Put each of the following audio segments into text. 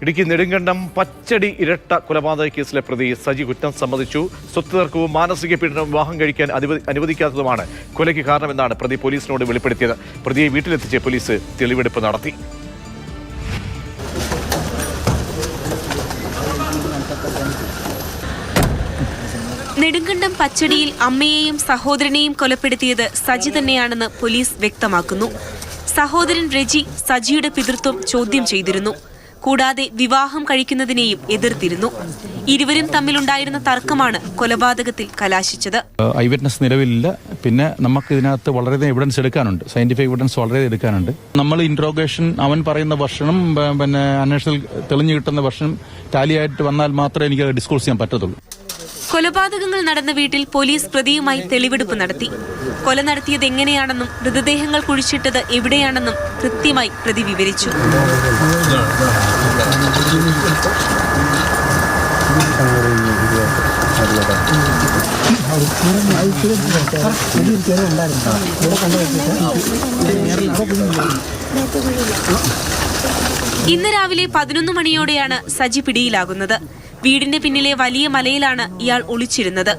ഇടുക്കി നെടുങ്കണ്ടം പച്ചടി ഇരട്ട കൊലപാതക കേസിലെ പ്രതി സജി കുറ്റം സമ്മതിച്ചു. സ്വത്ത് തർക്കവും മാനസിക പീഡനവും വിവാഹം കഴിക്കാൻ അനുവദിക്കാത്തതുമാണ് കൊലയ്ക്ക് കാരണമെന്നാണ് പ്രതി പോലീസിനോട് വെളിപ്പെടുത്തിയത്. പ്രതിയെ വീട്ടിലെത്തിച്ച് പോലീസ് തെളിവെടുപ്പ് നടത്തി. നെടുങ്കണ്ടം പച്ചടിയിൽ അമ്മയെയും സഹോദരനെയും കൊലപ്പെടുത്തിയത് സജി തന്നെയാണെന്ന് പോലീസ് വ്യക്തമാക്കുന്നു. സഹോദരൻ രജി സജിയുടെ പിതൃത്വം ചോദ്യം ചെയ്തിരുന്നു. കൂടാതെ വിവാഹം കഴിക്കുന്നതിനെയും എതിർത്തിരുന്നു. ഇരുവരും തമ്മിലുണ്ടായിരുന്ന തർക്കമാണ് കൊലപാതകത്തിൽ കലാശിച്ചത്. ഐ വിറ്റ്നസ് നിലവിലില്ല. പിന്നെ നമുക്ക് ഇതിനകത്ത് വളരെയധികം എവിഡൻസ് എടുക്കാനുണ്ട്. സയന്റിഫിക് എവിഡൻസ് വളരെ എടുക്കാനുണ്ട്. നമ്മൾ ഇൻട്രോഗേഷൻ അവൻ പറയുന്ന വർഷനും പിന്നെ അന്വേഷണത്തിൽ തെളിഞ്ഞു കിട്ടുന്ന വർഷം ടാലിയായിട്ട് വന്നാൽ മാത്രമേ എനിക്ക് ഡിസ്കോഴ്സ് ചെയ്യാൻ പറ്റത്തുള്ളൂ. കൊലപാതകങ്ങൾ നടന്ന വീട്ടിൽ പോലീസ് പ്രതിയുമായി തെളിവെടുപ്പ് നടത്തി. കൊല നടത്തിയത് എങ്ങനെയാണെന്നും മൃതദേഹങ്ങൾ കുഴിച്ചിട്ടത് എവിടെയാണെന്നും കൃത്യമായി പ്രതി വിവരിച്ചു. ഇന്ന് രാവിലെ 11 മണിയോടെയാണ് സജി പിടിയിലാകുന്നത്. വീടിന്റെ പിന്നിലെ വലിയ മലയിലാണ് ഇയാൾ ഒളിച്ചിരുന്നത്.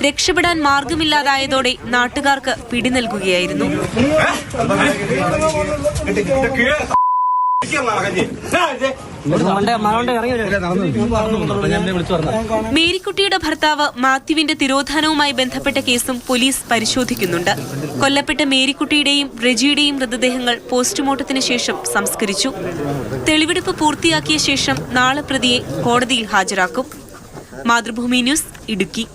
രക്ഷപ്പെടാൻ മാർഗമില്ലാതായതോടെ നാട്ടുകാർക്ക് പിടി നൽകുകയായിരുന്നു. മേരിക്കുട്ടിയുടെ ഭർത്താവ് മാത്യുവിന്റെ തിരോധാനവുമായി ബന്ധപ്പെട്ട കേസും പോലീസ് പരിശോധിക്കുന്നുണ്ട്. കൊല്ലപ്പെട്ട മേരിക്കുട്ടിയുടെയും റെജിയുടെയും മൃതദേഹങ്ങൾ പോസ്റ്റ്മോർട്ടത്തിന് ശേഷം സംസ്കരിച്ചു. തെളിവെടുപ്പ് പൂർത്തിയാക്കിയ ശേഷം നാളെ പ്രതിയെ കോടതിയിൽ ഹാജരാക്കും. മാതൃഭൂമി ന്യൂസ്, ഇടുക്കി.